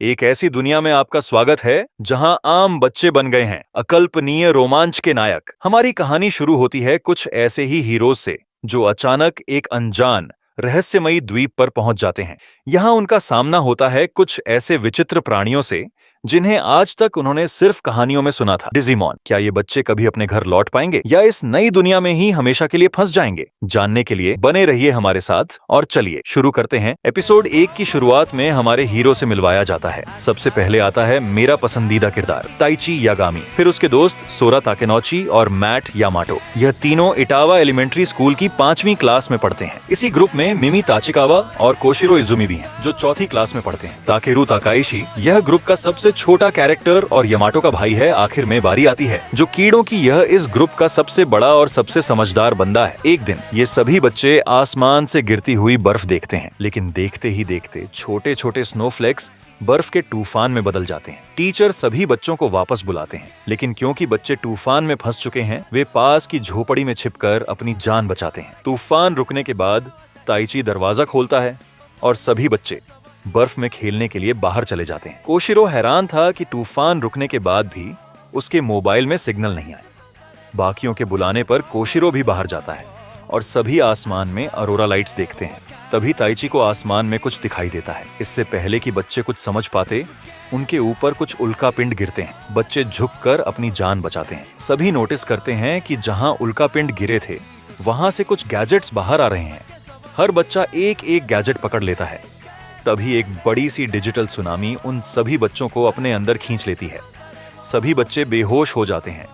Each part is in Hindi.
एक ऐसी दुनिया में आपका स्वागत है जहां आम बच्चे बन गए हैं अकल्पनीय रोमांच के नायक। हमारी कहानी शुरू होती है कुछ ऐसे ही हीरोज से जो अचानक एक अनजान रहस्यमयी द्वीप पर पहुंच जाते हैं। यहाँ उनका सामना होता है कुछ ऐसे विचित्र प्राणियों से जिन्हें आज तक उन्होंने सिर्फ कहानियों में सुना था। डिजिमॉन, क्या ये बच्चे कभी अपने घर लौट पाएंगे या इस नई दुनिया में ही हमेशा के लिए फंस जाएंगे? जानने के लिए बने रहिए हमारे साथ और चलिए शुरू करते हैं। एपिसोड 1 की शुरुआत में हमारे हीरो से मिलवाया जाता है। सबसे पहले आता है मेरा पसंदीदा किरदार ताइची यागामी, फिर उसके दोस्त सोरा ताकेनोची और मैट यामाटो। यह तीनों इटावा एलिमेंट्री स्कूल की 5वीं क्लास में पढ़ते हैं। इसी ग्रुप में मिमी ताचिकावा और कोशिरो इजुमी भी हैं, जो 4th क्लास में पढ़ते हैं। ताकेरू ताकाइशी यह ग्रुप का सबसे छोटा कैरेक्टर और यमाटो का भाई है। आखिर में बारी आती है जो कीड़ों की यह इस ग्रुप का सबसे बड़ा और सबसे समझदार बंदा है। एक दिन ये सभी बच्चे आसमान से गिरती हुई बर्फ देखते हैं, लेकिन देखते ही देखते छोटे छोटे स्नोफ्लेक्स बर्फ के तूफान में बदल जाते हैं। टीचर सभी बच्चों को वापस बुलाते हैं, लेकिन क्योंकि बच्चे तूफान में फंस चुके हैं, वे पास की झोपड़ी में छिपकर अपनी जान बचाते हैं। तूफान रुकने के बाद ताइची दरवाजा खोलता है और सभी बच्चे बर्फ में खेलने के लिए बाहर चले जाते हैं। कोशिरो हैरान था कि तूफान रुकने के बाद भी उसके मोबाइल में सिग्नल नहीं आए। बाकियों के बुलाने पर कोशिरो भी बाहर जाता है और सभी आसमान में अरोरा लाइट्स देखते हैं। तभी ताइची को आसमान में कुछ दिखाई देता है। इससे पहले कि बच्चे कुछ समझ पाते, उनके ऊपर कुछ उल्कापिंड गिरते हैं। बच्चे झुककर अपनी जान बचाते हैं। सभी नोटिस करते हैं कि जहां उल्कापिंड गिरे थे वहां से कुछ गैजेट्स बाहर आ रहे हैं। हर बच्चा एक एक गैजेट पकड़ लेता है। तभी एक बड़ी सी डिजिटल सुनामी उन सभी बच्चों को अपने अंदर खींच लेती है। सभी बच्चे बेहोश हो जाते हैं।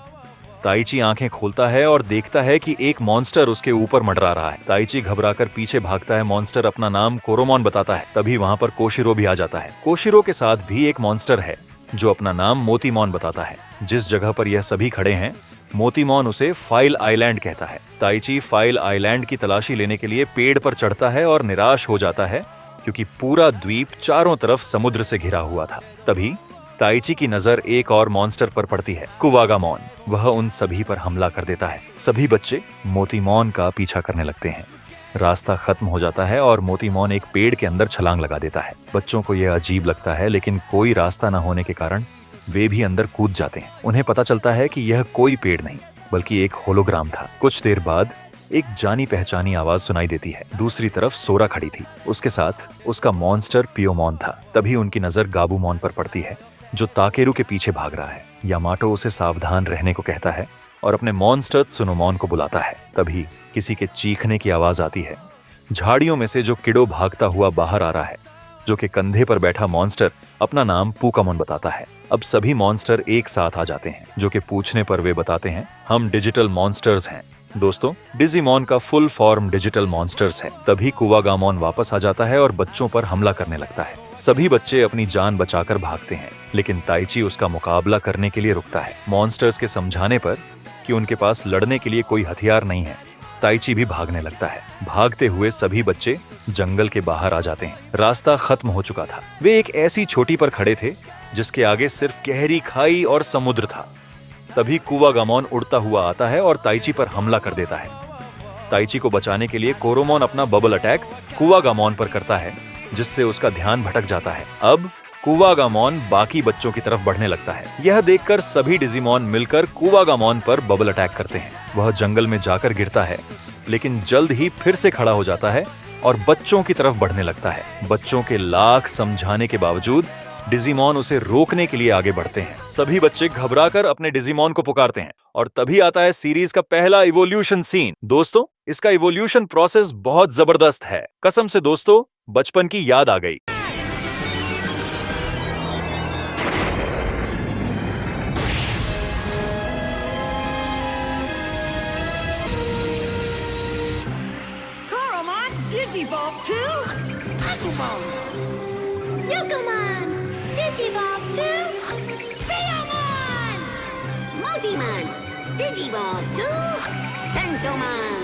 ताइची आंखें खोलता है और देखता है कि एक मॉन्स्टर उसके ऊपर मंडरा रहा है। ताइची घबराकर पीछे भागता है। मॉन्स्टर अपना नाम कोरोमॉन बताता है। तभी वहां पर कोशिरो भी आ जाता है। कोशिरो के साथ भी एक मॉन्स्टर है जो अपना नाम मोतीमॉन बताता है। जिस जगह पर यह सभी खड़े हैं, मोतीमॉन उसे फाइल आइलैंड कहता है। ताइची फाइल आइलैंड की तलाशी लेने के लिए पेड़ पर चढ़ता है और निराश हो जाता है क्योंकि पूरा द्वीप चारों तरफ समुद्र से घिरा हुआ था। तभी ताइची की नजर एक और मॉन्स्टर पर पड़ती है, कुवागामॉन। वह उन सभी पर हमला कर देता है। सभी बच्चे मोतीमॉन का पीछा करने लगते हैं। रास्ता खत्म हो जाता है और मोतीमॉन एक पेड़ के अंदर छलांग लगा देता है। बच्चों को यह अजीब लगता है, लेकिन कोई रास्ता न होने के कारण वे भी अंदर कूद जाते हैं। उन्हें पता चलता है कि यह कोई पेड़ नहीं बल्कि एक होलोग्राम था। कुछ देर बाद एक जानी पहचानी आवाज सुनाई देती है। दूसरी तरफ सोरा खड़ी थी। उसके साथ उसका मॉन्स्टर पियोमॉन था। तभी उनकी नजर गाबूमॉन पर पड़ती है जो ताकेरू के पीछे भाग रहा है। यामाटो उसे सावधान रहने को कहता है और अपने मॉन्स्टर त्सुनोमॉन को बुलाता है। तभी किसी के चीखने की आवाज आती है। झाड़ियों में से जो किडो भागता हुआ बाहर आ रहा है, जो कि कंधे पर बैठा मॉन्स्टर अपना नाम पूकामॉन बताता है। अब सभी मॉन्स्टर एक साथ आ जाते हैं, जो कि पूछने पर वे बताते हैं, हम डिजिटल मॉन्स्टर्स हैं। दोस्तों, डिजिमॉन का फुल फॉर्म डिजिटल मॉन्स्टर्स है। तभी कुवागामॉन वापस आ जाता है और बच्चों पर हमला करने लगता है। सभी बच्चे अपनी जान बचाकर भागते हैं, लेकिन ताइची उसका मुकाबला करने के लिए रुकता है। मॉन्स्टर्स के समझाने पर कि उनके पास लड़ने के लिए कोई हथियार नहीं है, ताइची भी भागने लगता है। भागते हुए सभी बच्चे जंगल के बाहर आ जाते हैं। रास्ता खत्म हो चुका था। वे एक ऐसी चोटी पर खड़े थे जिसके आगे सिर्फ गहरी खाई और समुद्र था। तभी कुवागामॉन उड़ता हुआ आता है और ताइची पर हमला कर देता है। ताइची को बचाने के लिए कोरोमॉन अपना बबल अटैक कुवागामॉन पर करता है, जिससे उसका ध्यान भटक जाता है। अब कुवागामॉन बाकी बच्चों की तरफ बढ़ने लगता है। यह देखकर सभी डिजिमॉन मिलकर कुवागामॉन पर बबल अटैक करते हैं। वह जंगल में जाकर गिरता है, लेकिन जल्द ही फिर से खड़ा हो जाता है और बच्चों की तरफ बढ़ने लगता है। बच्चों के लाख समझाने के बावजूद डिजिमॉन उसे रोकने के लिए आगे बढ़ते हैं। सभी बच्चे घबराकर अपने डिजिमॉन को पुकारते हैं और तभी आता है सीरीज का पहला इवोल्यूशन सीन। दोस्तों, इसका इवोल्यूशन प्रोसेस बहुत जबरदस्त है। कसम से दोस्तों, बचपन की याद आ गई। Coromon, Digivolve to Agumon. Yugumon! Digivolve to Theomon! Multimon, Digivolve to Tentomon.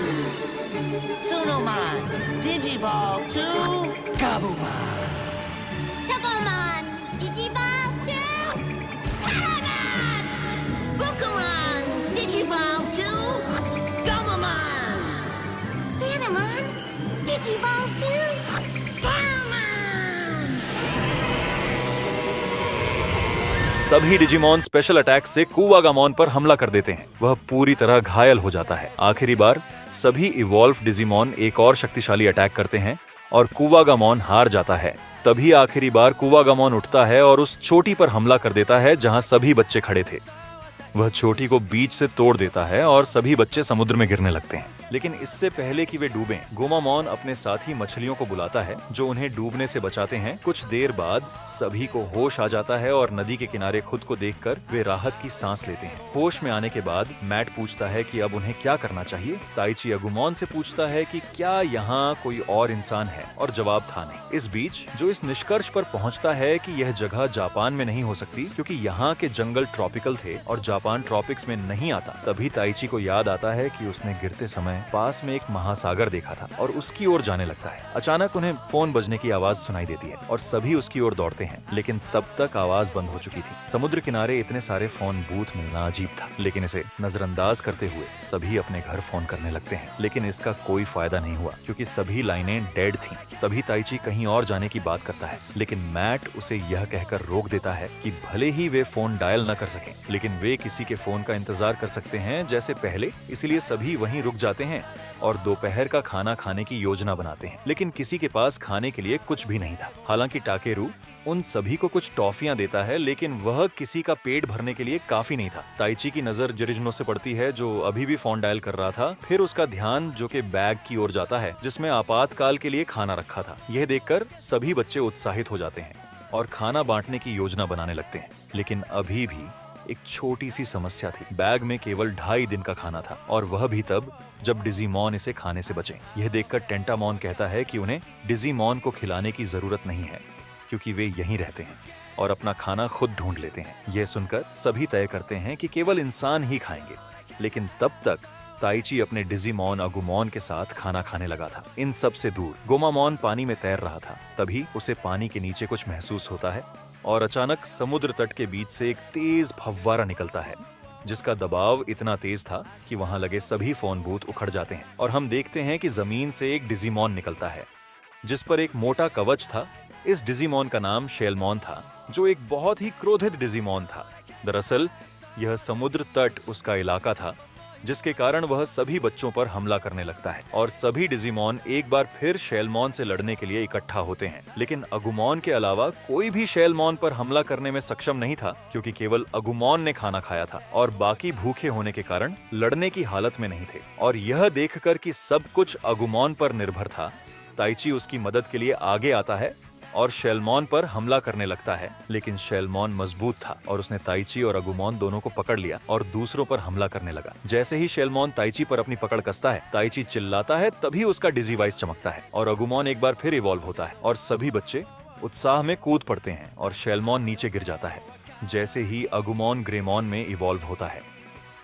Sunomon, Digivolve to Gabumon. Togomon! Digivolve to Palamon! Pokemon, Digivolve to Gomamon. Panemon, Digivolve to Palmon. सभी डिजिमॉन स्पेशल अटैक से कुवागामॉन पर हमला कर देते हैं। वह पूरी तरह घायल हो जाता है। आखिरी बार सभी इवॉल्व डिजिमॉन एक और शक्तिशाली अटैक करते हैं और कुवागामॉन हार जाता है। तभी आखिरी बार कुवागामॉन उठता है और उस चोटी पर हमला कर देता है जहां सभी बच्चे खड़े थे। वह चोटी को बीच से तोड़ देता है और सभी बच्चे समुद्र में गिरने लगते हैं। लेकिन इससे पहले कि वे डूबें, गोमामॉन अपने साथी मछलियों को बुलाता है जो उन्हें डूबने से बचाते हैं। कुछ देर बाद सभी को होश आ जाता है और नदी के किनारे खुद को देखकर वे राहत की सांस लेते हैं। होश में आने के बाद मैट पूछता है कि अब उन्हें क्या करना चाहिए। ताइची अगुमॉन से पूछता है कि क्या यहाँ कोई और इंसान है, और जवाब था नहीं। इस बीच जो इस निष्कर्ष पर पहुंचता है कि यह जगह जापान में नहीं हो सकती क्योंकि यहाँ के जंगल ट्रॉपिकल थे और जापान ट्रॉपिक्स में नहीं आता। तभी ताइची को याद आता है कि उसने गिरते समय पास में एक महासागर देखा था और उसकी ओर जाने लगता है। अचानक उन्हें फोन बजने की आवाज सुनाई देती है और सभी उसकी ओर दौड़ते हैं, लेकिन तब तक आवाज बंद हो चुकी थी। समुद्र किनारे इतने सारे फोन बूथ मिलना अजीब था, लेकिन इसे नजरअंदाज करते हुए सभी अपने घर फोन करने लगते हैं। लेकिन इसका कोई फायदा नहीं हुआ क्योंकि सभी लाइनें डेड थीं। तभी ताइची कहीं और जाने की बात करता है, लेकिन मैट उसे यह कहकर रोक देता है कि भले ही वे फोन डायल न कर सकें, लेकिन वे किसी के फोन का इंतजार कर सकते हैं जैसे पहले। इसलिए सभी वहीं रुक जाते हैं और दोपहर का खाना खाने की योजना बनाते हैं। लेकिन किसी के पास खाने के लिए कुछ भी नहीं था। हालांकि टाकेरू उन सभी को कुछ टॉफियां देता है, लेकिन वह किसी का पेट भरने के लिए काफी नहीं था। ताइची की नजर जिरिजनो से पड़ती है जो अभी भी फोन डायल कर रहा था। फिर उसका ध्यान जो कि बैग की ओर जाता है जिसमें आपातकाल के लिए खाना रखा था। यह देखकर सभी बच्चे उत्साहित हो जाते हैं और खाना बांटने की योजना बनाने लगते हैं। लेकिन अभी भी एक छोटी सी समस्या थी। बैग में केवल 2.5 दिन का खाना था और वह भी तब जब डिजिमॉन इसे खाने से बचे। यह देखकर टेंटामॉन कहता है कि उन्हें डिजिमॉन को खिलाने की जरूरत नहीं है क्योंकि वे यहीं रहते हैं और अपना खाना खुद ढूंढ लेते हैं। यह सुनकर सभी तय करते हैं कि केवल इंसान ही खाएंगे। लेकिन तब तक ताइची अपने डिजिमॉन अगुमॉन के साथ खाना खाने लगा था। इन सब से दूर गोमामॉन पानी में तैर रहा था। तभी उसे पानी के नीचे कुछ महसूस होता है और अचानक समुद्र तट के बीच से एक तेज फव्वारा निकलता है जिसका दबाव इतना तेज था कि वहां लगे सभी फोन बूथ उखड़ जाते हैं और हम देखते हैं कि जमीन से एक डिजिमॉन निकलता है जिस पर एक मोटा कवच था। इस डिजिमॉन का नाम शेलमॉन था जो एक बहुत ही क्रोधित डिजिमॉन था। दरअसल यह समुद्र तट उसका इलाका था जिसके कारण वह सभी बच्चों पर हमला करने लगता है और सभी डिजिमॉन एक बार फिर शेलमॉन से लड़ने के लिए इकट्ठा होते हैं। लेकिन अगुमॉन के अलावा कोई भी शेलमॉन पर हमला करने में सक्षम नहीं था क्योंकि केवल अगुमॉन ने खाना खाया था और बाकी भूखे होने के कारण लड़ने की हालत में नहीं थे। और यह देखकर कि सब कुछ अगुमॉन पर निर्भर था, ताइची उसकी मदद के लिए आगे आता है और शेलमॉन पर हमला करने लगता है। लेकिन शेलमॉन मजबूत था और उसने ताइची और अगुमॉन दोनों को पकड़ लिया और दूसरों पर हमला करने लगा। जैसे ही शेलमॉन ताइची पर अपनी पकड़ कसता है, ताइची चिल्लाता है, तभी उसका डिजीवाइस चमकता है और अगुमॉन एक बार फिर इवॉल्व होता है और सभी बच्चे उत्साह में कूद पड़ते हैं और शेलमॉन नीचे गिर जाता है जैसे ही अगुमॉन ग्रेमॉन में इवॉल्व होता है।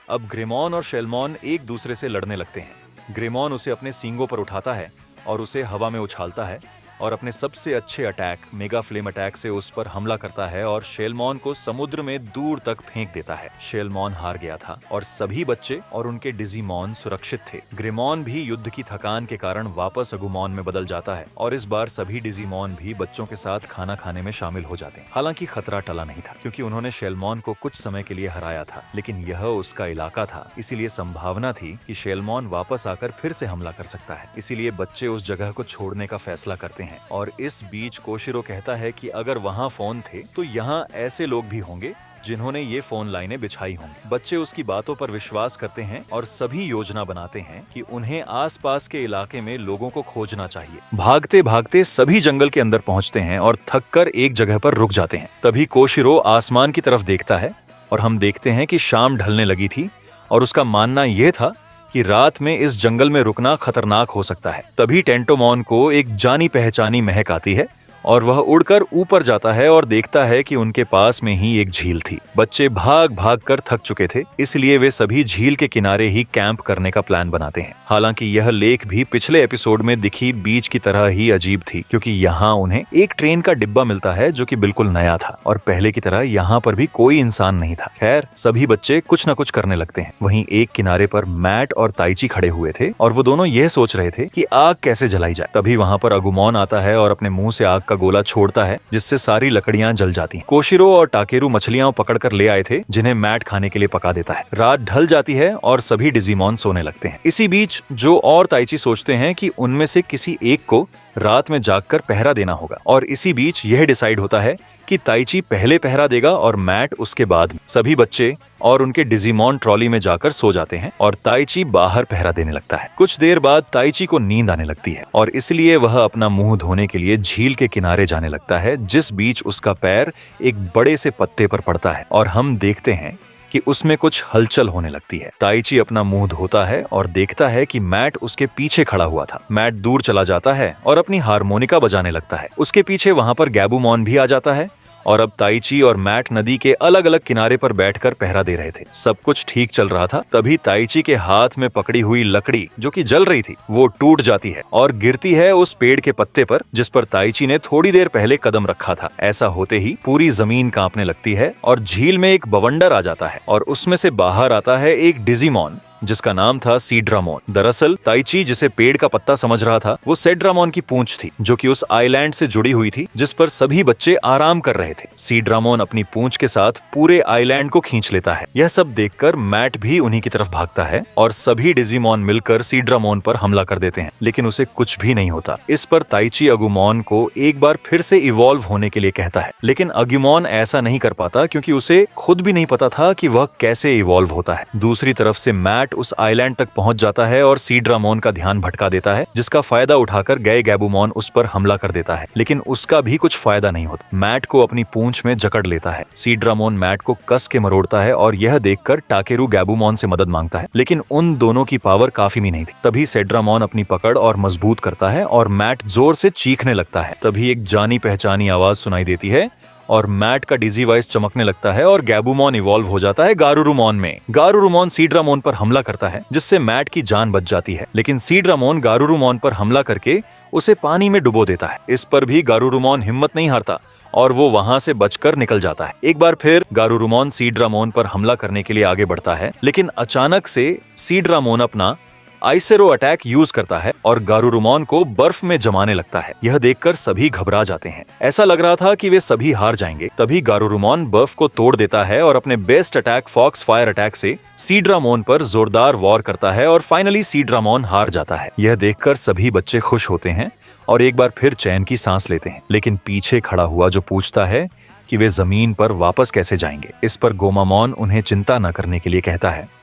अब ग्रेमॉन और शेलमॉन एक दूसरे से लड़ने लगते हैं। ग्रेमॉन उसे अपने सींगों पर उठाता है और उसे हवा में उछालता है और अपने सबसे अच्छे अटैक मेगा फ्लेम अटैक से उस पर हमला करता है और शेलमॉन को समुद्र में दूर तक फेंक देता है। शेलमॉन हार गया था और सभी बच्चे और उनके डिजिमॉन सुरक्षित थे। ग्रेमॉन भी युद्ध की थकान के कारण वापस अगुमॉन में बदल जाता है और इस बार सभी डिजिमॉन भी बच्चों के साथ खाना खाने में शामिल हो जाते हैं। हालांकि खतरा टला नहीं था क्योंकि उन्होंने शेलमॉन को कुछ समय के लिए हराया था, लेकिन यह उसका इलाका था, इसीलिए संभावना थी कि शेलमॉन वापस आकर फिर से हमला कर सकता है। इसीलिए बच्चे उस जगह को छोड़ने का फैसला करते हैं। और इस बीच कोशिरो कहता है कि अगर वहाँ फोन थे तो यहाँ ऐसे लोग भी होंगे जिन्होंने ये फोन लाइनें बिछाई होंगी। बच्चे उसकी बातों पर विश्वास करते हैं और सभी योजना बनाते हैं कि उन्हें आसपास के इलाके में लोगों को खोजना चाहिए। भागते भागते सभी जंगल के अंदर पहुंचते हैं और थककर एक जगह पर रुक जाते हैं। तभी कोशिरो आसमान की तरफ देखता है और हम देखते हैं कि शाम ढलने लगी थी और उसका मानना यह था कि रात में इस जंगल में रुकना खतरनाक हो सकता है। तभी टेंटोमॉन को एक जानी पहचानी महक आती है और वह उड़कर ऊपर जाता है और देखता है कि उनके पास में ही एक झील थी। बच्चे भाग भाग कर थक चुके थे, इसलिए वे सभी झील के किनारे ही कैंप करने का प्लान बनाते हैं। हालांकि यह लेक भी पिछले एपिसोड में दिखी बीच की तरह ही अजीब थी क्योंकि यहाँ उन्हें एक ट्रेन का डिब्बा मिलता है जो कि बिल्कुल नया था और पहले की तरह यहाँ पर भी कोई इंसान नहीं था। खैर, सभी बच्चे कुछ न कुछ करने लगते हैं। वहीं एक किनारे पर मैट और ताइची खड़े हुए थे और वो दोनों यह सोच रहे थे कि आग कैसे जलाई जाए। तभी वहाँ पर अगुमॉन आता है और अपने मुंह से आग का का गोला छोड़ता है जिससे सारी लकड़ियां जल जाती हैं। कोशिरो और टाकेरू मछलियां पकड़कर ले आए थे जिन्हें मैट खाने के लिए पका देता है। रात ढल जाती है और सभी डिजिमॉन सोने लगते हैं। इसी बीच जो और ताइची सोचते हैं कि उनमें से किसी एक को रात में जागकर पहरा देना होगा, और इसी बीच यह डिसाइड होता है कि ताइची पहले पहरा देगा और मैट उसके बाद। सभी बच्चे और उनके डिजिमॉन ट्रॉली में जाकर सो जाते हैं और ताइची बाहर पहरा देने लगता है। कुछ देर बाद ताइची को नींद आने लगती है और इसलिए वह अपना मुंह धोने के लिए झील के किनारे जाने लगता है, जिस बीच उसका पैर एक बड़े से पत्ते पर पड़ता है और हम देखते हैं कि उसमें कुछ हलचल होने लगती है। ताइची अपना मुंह धोता है और देखता है कि मैट उसके पीछे खड़ा हुआ था। मैट दूर चला जाता है और अपनी हारमोनिका बजाने लगता है। उसके पीछे वहां पर गैबूमॉन भी आ जाता है और अब ताइची और मैट नदी के अलग अलग किनारे पर बैठकर पहरा दे रहे थे। सब कुछ ठीक चल रहा था, तभी ताइची के हाथ में पकड़ी हुई लकड़ी जो कि जल रही थी वो टूट जाती है और गिरती है उस पेड़ के पत्ते पर जिस पर ताइची ने थोड़ी देर पहले कदम रखा था। ऐसा होते ही पूरी जमीन कांपने लगती है और झील में एक बवंडर आ जाता है और उसमें से बाहर आता है एक डिजिमॉन जिसका नाम था सीड्रामोन। दरअसल ताइची जिसे पेड़ का पत्ता समझ रहा था वो सेड्रामोन की पूंछ थी जो कि उस आइलैंड से जुड़ी हुई थी जिस पर सभी बच्चे आराम कर रहे थे। सीड्रामोन अपनी पूंछ के साथ पूरे आइलैंड को खींच लेता है। यह सब देखकर मैट भी उन्हीं की तरफ भागता है और सभी डिजिमॉन मिलकर सीड्रामोन पर हमला कर देते हैं, लेकिन उसे कुछ भी नहीं होता। इस पर ताइची अगुमॉन को एक बार फिर से इवॉल्व होने के लिए कहता है, लेकिन अगुमॉन ऐसा नहीं कर पाता क्योंकि उसे खुद भी नहीं पता था कि वह कैसे इवॉल्व होता है। दूसरी तरफ से मैट उस आइलैंड तक पहुंच जाता है और सीड्रामोन का ध्यान भटका देता है, जिसका फायदा उठाकर गए गैबूमॉन उस पर हमला कर देता है, लेकिन उसका भी कुछ फायदा नहीं होता। मैट को अपनी पूंछ में जकड़ लेता है। सीड्रामोन मैट को कस के मरोड़ता है और यह देखकर टाकेरू गैबूमॉन से मदद मांगता है, लेकिन उन दोनों की पावर काफी भी नहीं थी। तभी सेड्रामोन अपनी पकड़ और मजबूत करता है और मैट जोर से चीखने लगता है। तभी एक जानी पहचानी आवाज सुनाई देती है और मैट का डिजीवाइस चमकने लगता है और गैबूमॉन इवॉल्व हो जाता है गारुरुमॉन में। गारुरुमॉन सीड्रामोन पर हमला करता है जिससे मैट की जान बच जाती है, लेकिन सीड्रामोन गारुरुमॉन पर हमला करके उसे पानी में डुबो देता है। इस पर भी गारुरुमॉन हिम्मत नहीं हारता और वो वहां से बचकर निकल जाता है। एक बार फिर गारुरुमॉन सीड्रामोन पर हमला करने के लिए आगे बढ़ता है, लेकिन अचानक से सीड्रामोन अपना आइसेरो अटैक यूज करता है और गारुरुमॉन को बर्फ में जमाने लगता है। यह देखकर सभी घबरा जाते हैं। ऐसा लग रहा था कि वे सभी हार जाएंगे। तभी गारुरुमॉन बर्फ को तोड़ देता है और अपने best attack fox fire attack से सीड्रामोन पर जोरदार वॉर करता है और फाइनली सीड्रामोन हार जाता है। यह देखकर सभी बच्चे खुश होते हैं और एक बार फिर चैन की सांस लेते हैं, लेकिन पीछे खड़ा हुआ जो पूछता है कि वे जमीन पर वापस कैसे जाएंगे। इस पर गोमामॉन उन्हें चिंता न करने के लिए कहता है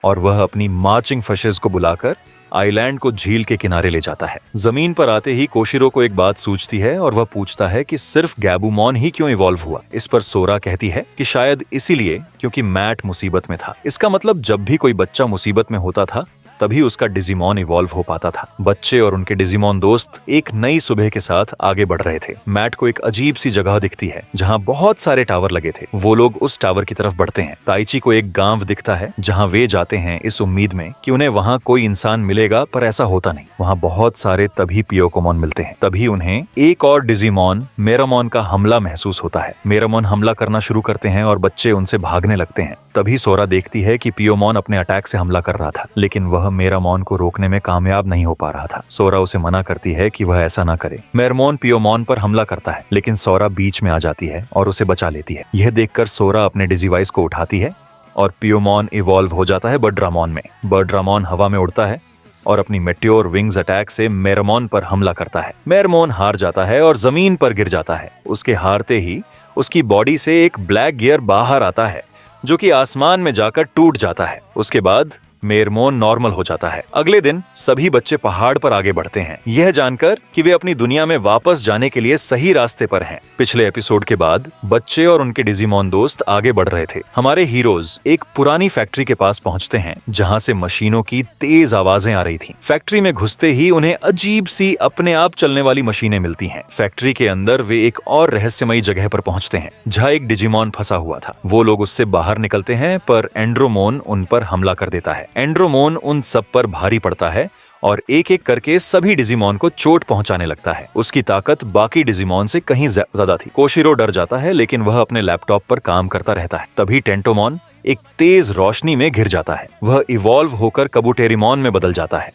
और वह अपनी मार्चिंग फिशेस को बुलाकर आइलैंड को झील के किनारे ले जाता है। जमीन पर आते ही कोशिरो को एक बात सूझती है और वह पूछता है कि सिर्फ गैबूमॉन ही क्यों इवॉल्व हुआ। इस पर सोरा कहती है कि शायद इसीलिए क्योंकि मैट मुसीबत में था। इसका मतलब जब भी कोई बच्चा मुसीबत में होता था तभी उसका डिजिमॉन इवॉल्व हो पाता था। बच्चे और उनके डिजिमॉन दोस्त एक नई सुबह के साथ आगे बढ़ रहे थे। मैट को एक अजीब सी जगह दिखती है जहां बहुत सारे टावर लगे थे। वो लोग उस टावर की तरफ बढ़ते हैं। ताइची को एक गांव दिखता है जहां वे जाते हैं इस उम्मीद में कि उन्हें वहां कोई इंसान मिलेगा, पर ऐसा होता नहीं। वहां बहुत सारे तभी पियोकोमॉन मिलते हैं। तभी उन्हें एक और डिजिमॉन मेरामॉन का हमला महसूस होता है। मेरामॉन हमला करना शुरू करते हैं और बच्चे उनसे भागने लगते हैं। तभी सोरा देखती है कि पियोमॉन अपने अटैक से हमला कर रहा था, लेकिन वह मेरामॉन को रोकने में कामयाब नहीं हो पा रहा था। सोरा उसे मना करती है कि वह ऐसा ना करे। मेरामॉन पियोमॉन पर हमला करता है, लेकिन सोरा बीच में आ जाती है और उसे बचा लेती है। यह देखकर सोरा अपने डिजिवाइस को उठाती है और पियोमॉन इवॉल्व हो जाता है बर्ड्रामॉन में। बर्ड्रामॉन हवा में उड़ता है और अपनी मेट्योर विंग्स अटैक से मेरामॉन पर हमला करता है। मेरामॉन हार जाता है और जमीन पर गिर जाता है। उसके हारते ही उसकी बॉडी से एक ब्लैक गियर बाहर आता है जो कि आसमान में जाकर टूट जाता है। उसके बाद मेरमोन नॉर्मल हो जाता है। अगले दिन सभी बच्चे पहाड़ पर आगे बढ़ते हैं, यह जानकर कि वे अपनी दुनिया में वापस जाने के लिए सही रास्ते पर हैं। पिछले एपिसोड के बाद बच्चे और उनके डिजिमॉन दोस्त आगे बढ़ रहे थे। हमारे हीरोज एक पुरानी फैक्ट्री के पास पहुंचते हैं जहां से मशीनों की तेज आवाजें आ रही थीं। फैक्ट्री में घुसते ही उन्हें अजीब सी अपने आप चलने वाली मशीनें मिलती हैं। फैक्ट्री के अंदर वे एक और रहस्यमयी जगह पर पहुंचते हैं जहां एक डिजिमॉन फंसा हुआ था। वो लोग उससे बाहर निकलते हैं पर एंड्रोमोन उन पर हमला कर देता है। एंड्रोमोन उन सब पर भारी पड़ता है और एक एक करके सभी डिजिमॉन को चोट पहुंचाने लगता है। उसकी ताकत बाकी डिजिमॉन से कहीं ज्यादा थी। कोशिरो डर जाता है लेकिन वह अपने लैपटॉप पर काम करता रहता है। तभी टेंटोमॉन एक तेज रोशनी में घिर जाता है। वह इवॉल्व होकर कबूटेरिमॉन में बदल जाता है।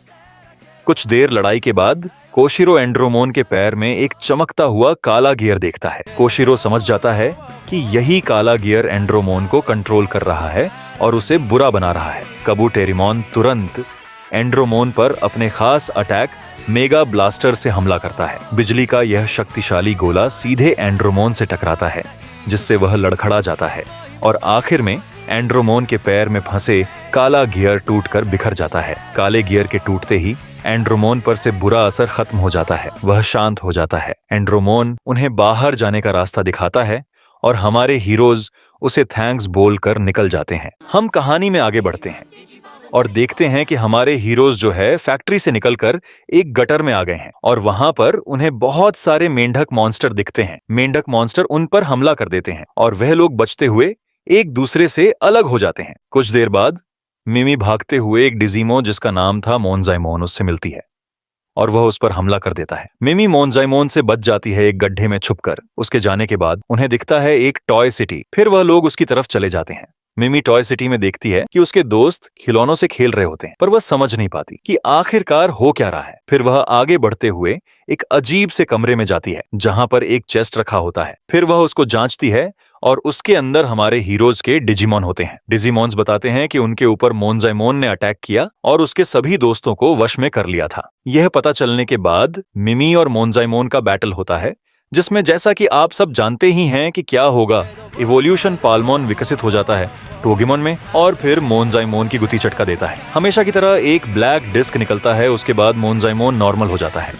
कुछ देर लड़ाई के बाद कोशिरो एंड्रोमोन के पैर में एक चमकता हुआ काला गियर देखता है। कोशिरो समझ जाता है कि यही काला गियर एंड्रोमोन को कंट्रोल कर रहा है और उसे बुरा बना रहा है। कबूटेरिमोन तुरंत एंड्रोमोन पर अपने खास अटैक मेगा ब्लास्टर से हमला करता है। बिजली का यह शक्तिशाली गोला सीधे एंड्रोमोन से टकराता है, जिससे वह लड़खड़ा जाता है और आखिर में एंड्रोमोन के पैर में फंसे काला गियर टूटकर बिखर जाता है। काले गियर के टूटते ही एंड्रोमोन पर से बुरा असर खत्म हो जाता है। वह शांत हो जाता है। एंड्रोमोन उन्हें बाहर जाने का रास्ता दिखाता है और हमारे हीरोज उसे थैंक्स बोलकर निकल जाते हैं। हम कहानी में आगे बढ़ते हैं और देखते हैं कि हमारे हीरोज जो है फैक्ट्री से निकलकर एक गटर में आ गए हैं और वहां पर उन्हें बहुत सारे मेंढक मॉन्स्टर दिखते हैं। मेंढक मॉन्स्टर उन पर हमला कर देते हैं और वह लोग बचते हुए एक दूसरे से अलग हो जाते हैं। कुछ देर बाद मिमी भागते हुए एक डिजीमोन जिसका नाम था मोनजाइमोन उससे मिलती है और वह उस पर हमला कर देता है। मिमी मोनजाइमोन से बच जाती है एक गड्ढे में छुपकर। उसके जाने के बाद उन्हें दिखता है एक टॉय सिटी। फिर वह लोग उसकी तरफ चले जाते हैं। मिमी टॉय सिटी में देखती है कि उसके दोस्त खिलौनों से खेल रहे होते हैं, पर वह समझ नहीं पाती कि आखिरकार हो क्या रहा है। फिर वह आगे बढ़ते हुए एक अजीब से कमरे में जाती है जहां पर एक चेस्ट रखा होता है। फिर वह उसको जांचती है और उसके अंदर हमारे हीरोज के डिजिमोन होते हैं। डिजिमोन्स बताते हैं कि उनके ऊपर मोनजाइमोन ने अटैक किया और उसके सभी दोस्तों को वश में कर लिया था। यह पता चलने के बाद मिमी और मोनजाइमोन का बैटल होता है, जिसमें जैसा कि आप सब जानते ही हैं कि क्या होगा। इवोल्यूशन पाल्मोन विकसित हो जाता है टोगेमोन में और फिर मोनजाइमोन की गुत्ती चटका देता है। हमेशा की तरह एक ब्लैक डिस्क निकलता है। उसके बाद मोनजाइमोन नॉर्मल हो जाता है।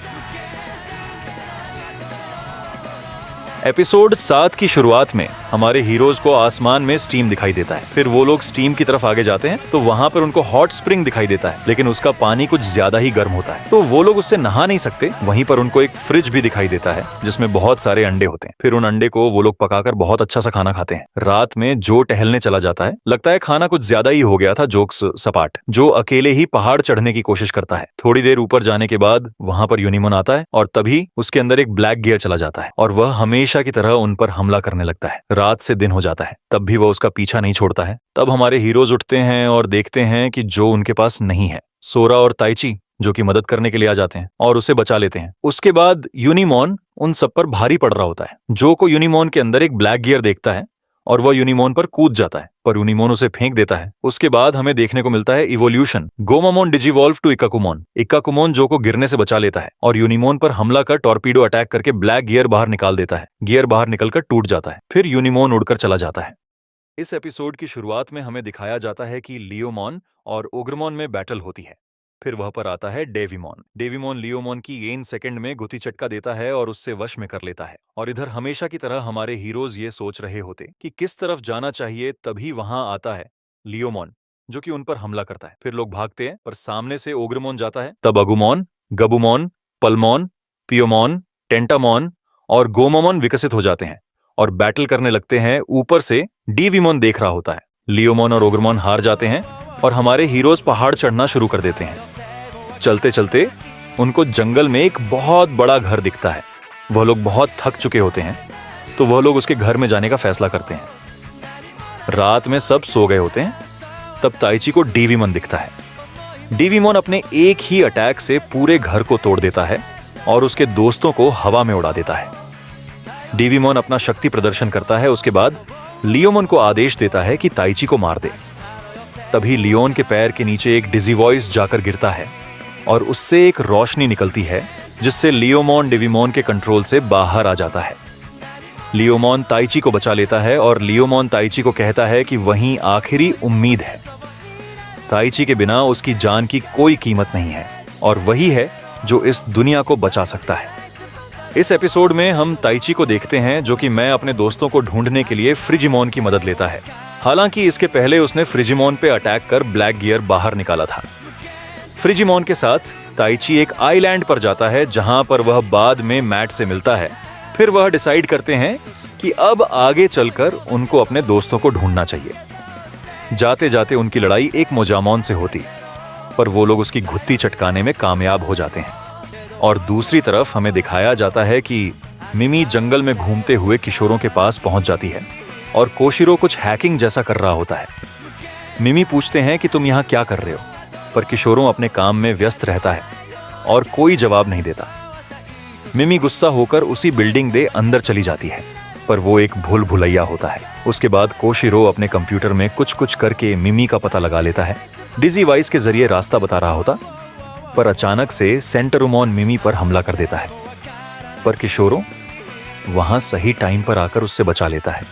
एपिसोड 7 की शुरुआत में हमारे हीरोज को आसमान में स्टीम दिखाई देता है। फिर वो लोग स्टीम की तरफ आगे जाते हैं तो वहां पर उनको हॉट स्प्रिंग दिखाई देता है, लेकिन उसका पानी कुछ ज्यादा ही गर्म होता है तो वो लोग उससे नहा नहीं सकते। वहीं पर उनको एक फ्रिज भी दिखाई देता है जिसमें बहुत सारे अंडे होते हैं। फिर उन अंडे को वो लोग पकाकर बहुत अच्छा सा खाना खाते हैं। रात में जो टहलने चला जाता है, लगता है खाना कुछ ज्यादा ही हो गया था। जोक्स सपाट जो अकेले ही पहाड़ चढ़ने की कोशिश करता है। थोड़ी देर ऊपर जाने के बाद वहां पर यूनिमोन आता है और तभी उसके अंदर एक ब्लैक गियर चला जाता है और वह हमेशा की तरह उन पर हमला करने लगता है। रात से दिन हो जाता है, तब भी वह उसका पीछा नहीं छोड़ता है। तब हमारे हीरोज उठते हैं और देखते हैं कि जो उनके पास नहीं है। सोरा और ताइची जो कि मदद करने के लिए आ जाते हैं और उसे बचा लेते हैं। उसके बाद यूनिमोन उन सब पर भारी पड़ रहा होता है। जो को यूनिमोन के अंदर एक ब्लैक गियर देखता है और वह यूनिमोन पर कूद जाता है, पर यूनिमोन उसे फेंक देता है। उसके बाद हमें देखने को मिलता है इवोल्यूशन। गोमामोन डिजिवॉल्व टू इक्काकुमोन। इक्काकुमोन जो को गिरने से बचा लेता है और यूनिमोन पर हमला कर टॉर्पीडो अटैक करके ब्लैक गियर बाहर निकाल देता है। गियर बाहर निकलकर टूट जाता है। फिर यूनिमोन उड़कर चला जाता है। इस एपिसोड की शुरुआत में हमें दिखाया जाता है कि लियोमोन और ओग्रमोन में बैटल होती है। फिर वह पर आता है डेविमोन। डेविमोन लियोमोन की 1 सेकंड में गुत्ती चटका देता है और उससे वश में कर लेता है। और इधर हमेशा की तरह हमारे हीरोज ये सोच रहे होते कि किस तरफ जाना चाहिए, तभी वहां आता है लियोमोन जो कि उन पर हमला करता है। फिर लोग भागते हैं पर सामने से ओग्रमोन जाता है। तब अगुमोन, गबुमोन, पलमोन, पियोमोन, टेंटामोन और गोमामोन विकसित हो जाते हैं और बैटल करने लगते हैं। ऊपर से डीविमोन देख रहा होता है। लियोमोन और ओग्रमोन हार जाते हैं और हमारे हीरोज पहाड़ चढ़ना शुरू कर देते हैं। चलते चलते उनको जंगल में एक बहुत बड़ा घर दिखता है। वह लोग बहुत थक चुके होते हैं तो वह लोग उसके घर में जाने का फैसला करते हैं। रात में सब सो गए होते हैं। तब ताइची को डीविमोन दिखता है। डीविमोन अपने एक ही अटैक से पूरे घर को तोड़ देता है और उसके दोस्तों को हवा में उड़ा देता है। डीविमोन अपना शक्ति प्रदर्शन करता है। उसके बाद लियोमोन को आदेश देता है कि ताइची को मार दे। तभी लियोन के पैर के नीचे एक डिजीवॉइस जाकर गिरता है और उससे एक रोशनी निकलती है जिससे लियोमोन डेविमोन के कंट्रोल से बाहर आ जाता है। लियोमोन ताइची को बचा लेता है और लियोमोन ताइची को कहता है कि वहीं आखिरी उम्मीद है। ताइची के बिना उसकी जान की कोई कीमत नहीं है और वही है जो इस दुनिया को बचा सकता है। इस एपिसोड में हम ताइची को देखते हैं जो कि मैं अपने दोस्तों को ढूंढने के लिए फ्रिजिमोन की मदद लेता है। हालांकि इसके पहले उसने फ्रिजिमोन पे अटैक कर ब्लैक गियर बाहर निकाला था। फ्रिजिमोन के साथ ताइची एक आइलैंड पर जाता है जहां पर वह बाद में मैट से मिलता है। फिर वह डिसाइड करते हैं कि अब आगे चलकर उनको अपने दोस्तों को ढूंढना चाहिए। जाते जाते उनकी लड़ाई एक मोजामोन से होती, पर वो लोग उसकी घुत्ती चटकाने में कामयाब हो जाते हैं। और दूसरी तरफ हमें दिखाया जाता है कि मिमी जंगल में घूमते हुए किशोरों के पास पहुंच जाती है और कोशिरो कुछ हैकिंग जैसा कर रहा होता है। मिमी पूछते हैं कि तुम यहाँ क्या कर रहे हो, पर किशोरों अपने काम में व्यस्त रहता है और कोई जवाब नहीं देता। मिमी गुस्सा होकर उसी बिल्डिंग दे अंदर चली जाती है, पर वो एक भूल भुलैया होता है। उसके बाद कोशिरो अपने कंप्यूटर में कुछ कुछ करके मिमी का पता लगा लेता है। डिजी वाइस के जरिए रास्ता बता रहा होता, पर अचानक से सेंटरूमॉन मिमी पर हमला कर देता है। पर किशोरो वहां सही टाइम पर आकर उससे बचा लेता है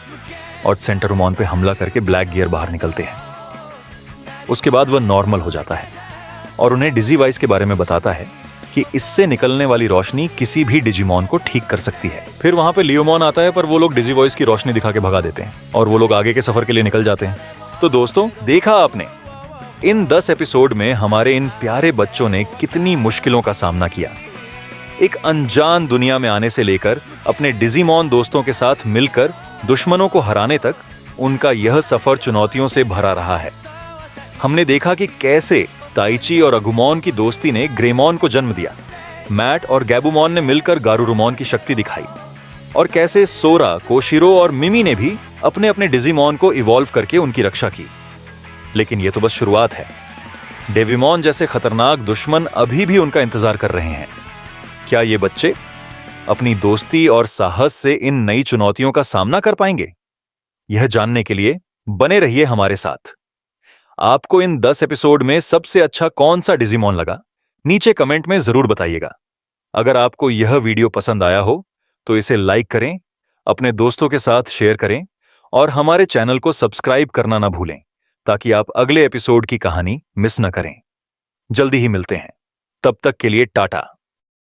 और सेंटरूमॉन पे हमला करके ब्लैक गियर बाहर निकलते हैं। उसके बाद वह नॉर्मल हो जाता है और उन्हें डिजी वाइस के बारे में बताता है कि इससे निकलने वाली रोशनी किसी भी डिजिमॉन को ठीक कर सकती है। फिर वहां पे लियोमॉन आता है, पर वो लोग डिजी वॉइस की रोशनी दिखा के भगा देते हैं और वो लोग आगे के सफर के लिए निकल जाते हैं। तो दोस्तों, देखा आपने, इन 10 एपिसोड में हमारे इन प्यारे बच्चों ने कितनी मुश्किलों का सामना किया। एक अनजान दुनिया में आने से लेकर अपने डिजिमॉन दोस्तों के साथ मिलकर दुश्मनों को हराने तक उनका यह सफर चुनौतियों से भरा रहा है। हमने देखा कि कैसे ताइची और अगुमॉन की दोस्ती ने ग्रेमॉन को जन्म दिया, मैट और गैबुमॉन ने मिलकर गारुरुमॉन की शक्ति दिखाई, और कैसे सोरा, कोशिरो और मिमी ने भी अपने अपने डिजिमॉन को इवॉल्व करके उनकी रक्षा की। लेकिन यह तो बस शुरुआत है। डेविमॉन जैसे खतरनाक दुश्मन अभी भी उनका इंतजार कर रहे हैं। क्या ये बच्चे अपनी दोस्ती और साहस से इन नई चुनौतियों का सामना कर पाएंगे? यह जानने के लिए बने रहिए हमारे साथ। आपको इन 10 एपिसोड में सबसे अच्छा कौन सा डिजिमॉन लगा, नीचे कमेंट में जरूर बताइएगा। अगर आपको यह वीडियो पसंद आया हो तो इसे लाइक करें, अपने दोस्तों के साथ शेयर करें और हमारे चैनल को सब्सक्राइब करना ना भूलें, ताकि आप अगले एपिसोड की कहानी मिस न करें। जल्दी ही मिलते हैं, तब तक के लिए टाटा।